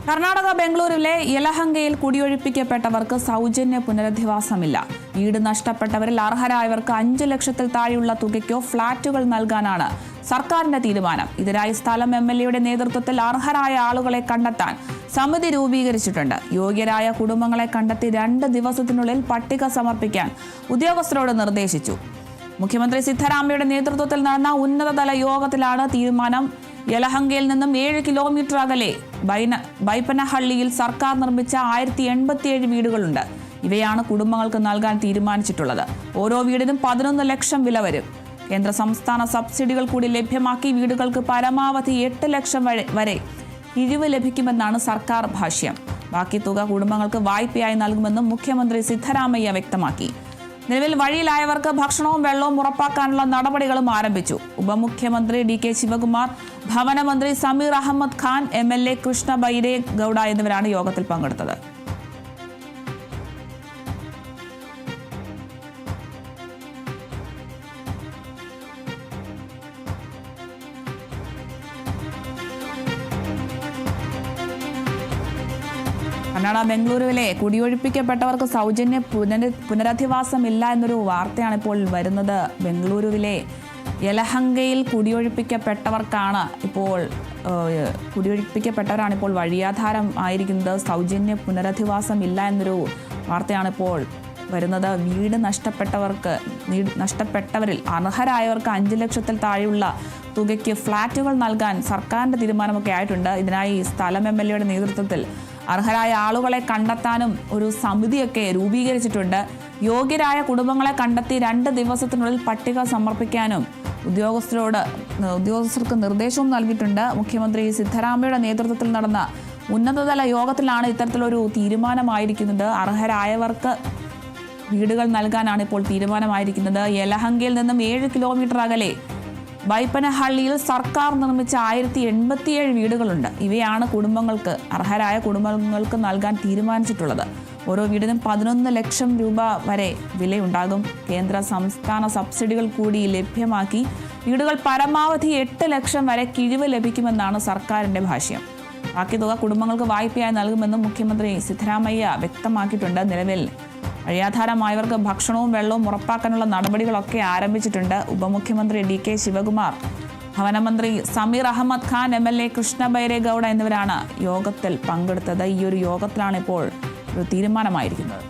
കർണാടക ബംഗളൂരുവിലെ യലഹങ്കയിൽ കുടിയൊഴിപ്പിക്കപ്പെട്ടവർക്ക് സൗജന്യ പുനരധിവാസമില്ല. വീട് നഷ്ടപ്പെട്ടവരിൽ അർഹരായവർക്ക് 5 ലക്ഷത്തിൽ താഴെയുള്ള തുകയ്ക്കോ ഫ്ളാറ്റുകൾ നൽകാനാണ് സർക്കാരിന്റെ തീരുമാനം. ഇതിനായി സ്ഥലം MLAയുടെ നേതൃത്വത്തിൽ അർഹരായ ആളുകളെ കണ്ടെത്താൻ സമിതി രൂപീകരിച്ചിട്ടുണ്ട്. യോഗ്യരായ കുടുംബങ്ങളെ കണ്ടെത്തി 2 ദിവസത്തിനുള്ളിൽ പട്ടിക സമർപ്പിക്കാൻ ഉദ്യോഗസ്ഥരോട് നിർദ്ദേശിച്ചു. മുഖ്യമന്ത്രി സിദ്ധരാമയ്യയുടെ നേതൃത്വത്തിൽ നടന്ന ഉന്നതതല യോഗത്തിലാണ് തീരുമാനം. യലഹങ്കയിൽ നിന്നും 7 കിലോമീറ്റർ അകലെ ബൈപ്പനഹള്ളിയിൽ സർക്കാർ നിർമ്മിച്ച 1087 വീടുകളുണ്ട്. ഇവയാണ് കുടുംബങ്ങൾക്ക് നൽകാൻ തീരുമാനിച്ചിട്ടുള്ളത്. ഓരോ വീടിനും 11 ലക്ഷം വില വരും. കേന്ദ്ര സംസ്ഥാന സബ്സിഡികൾ കൂടി ലഭ്യമാക്കി വീടുകൾക്ക് പരമാവധി 8 ലക്ഷം വരെ കിഴിവ് ലഭിക്കുമെന്നാണ് സർക്കാർ ഭാഷ്യം. ബാക്കി തുക കുടുംബങ്ങൾക്ക് വായ്പയായി നൽകുമെന്നും മുഖ്യമന്ത്രി സിദ്ധരാമയ്യ വ്യക്തമാക്കി. നിലവിൽ വഴിയിലായവർക്ക് ഭക്ഷണവും വെള്ളവും ഉറപ്പാക്കാനുള്ള നടപടികളും ആരംഭിച്ചു. ഉപമുഖ്യമന്ത്രി DK ശിവകുമാർ, ഭവനമന്ത്രി സമീർ അഹമ്മദ് ഖാൻ, MLA കൃഷ്ണ ബൈരേ ഗൌഡ എന്നിവരാണ് യോഗത്തിൽ പങ്കെടുത്തത്. കർണാടക ബംഗളൂരുവിലെ കുടിയൊഴിപ്പിക്കപ്പെട്ടവർക്ക് സൗജന്യ പുനരധിവാസമില്ല എന്നൊരു വാർത്തയാണ് ഇപ്പോൾ വരുന്നത്. ബംഗളൂരുവിലെ യലഹങ്കയിൽ കുടിയൊഴിപ്പിക്കപ്പെട്ടവരാണ് ഇപ്പോൾ വഴിയാധാരം ആയിരിക്കുന്നത്. സൗജന്യ പുനരധിവാസമില്ല എന്നൊരു വാർത്തയാണ് ഇപ്പോൾ വരുന്നത്. വീട് നഷ്ടപ്പെട്ടവരിൽ അർഹരായവർക്ക് 5 ലക്ഷത്തിൽ താഴെയുള്ള തുകയ്ക്ക് ഫ്ളാറ്റുകൾ നൽകാൻ സർക്കാരിന്റെ തീരുമാനമൊക്കെ ആയിട്ടുണ്ട്. ഇതിനായി സ്ഥലം MLAയുടെ നേതൃത്വത്തിൽ അർഹരായ ആളുകളെ കണ്ടെത്താനും ഒരു സമിതിയൊക്കെ രൂപീകരിച്ചിട്ടുണ്ട്. യോഗ്യരായ കുടുംബങ്ങളെ കണ്ടെത്തി 2 ദിവസത്തിനുള്ളിൽ പട്ടിക സമർപ്പിക്കാനും ഉദ്യോഗസ്ഥർക്ക് നിർദ്ദേശവും നൽകിയിട്ടുണ്ട്. മുഖ്യമന്ത്രി സിദ്ധരാമയ്യയുടെ നേതൃത്വത്തിൽ നടന്ന ഉന്നതതല യോഗത്തിലാണ് ഇത്തരത്തിലൊരു തീരുമാനമായിരിക്കുന്നത്. അർഹരായവർക്ക് വീടുകൾ നൽകാനാണ് ഇപ്പോൾ തീരുമാനമായിരിക്കുന്നത്. യലഹങ്കയിൽ നിന്നും 7 കിലോമീറ്റർ അകലെ ബൈപ്പനഹള്ളിയിൽ സർക്കാർ നിർമ്മിച്ച 1087 വീടുകളുണ്ട്. ഇവയാണ് അർഹരായ കുടുംബങ്ങൾക്ക് നൽകാൻ തീരുമാനിച്ചിട്ടുള്ളത്. ഓരോ വീടിനും 11 ലക്ഷം രൂപ വരെ വിലയുണ്ടാകും. കേന്ദ്ര സംസ്ഥാന സബ്സിഡികൾ കൂടി ലഭ്യമാക്കി വീടുകൾ പരമാവധി 8 ലക്ഷം വരെ കിഴിവ് ലഭിക്കുമെന്നാണ് സർക്കാരിന്റെ ഭാഷ്യം. ബാക്കി തുക കുടുംബങ്ങൾക്ക് വായ്പയായി നൽകുമെന്നും മുഖ്യമന്ത്രി സിദ്ധരാമയ്യ വ്യക്തമാക്കിയിട്ടുണ്ട്. നിലവിൽ വഴിയാധാരമായവർക്ക് ഭക്ഷണവും വെള്ളവും ഉറപ്പാക്കാനുള്ള നടപടികളൊക്കെ ആരംഭിച്ചിട്ടുണ്ട്. ഉപമുഖ്യമന്ത്രി DK ശിവകുമാർ, ഭവനമന്ത്രി സമീർ അഹമ്മദ് ഖാൻ, MLA കൃഷ്ണ ബൈരേ ഗൌഡ എന്നിവരാണ് യോഗത്തിൽ പങ്കെടുത്തത്. ഈ ഒരു യോഗത്തിലാണ് ഇപ്പോൾ ഒരു തീരുമാനമായിരിക്കുന്നത്.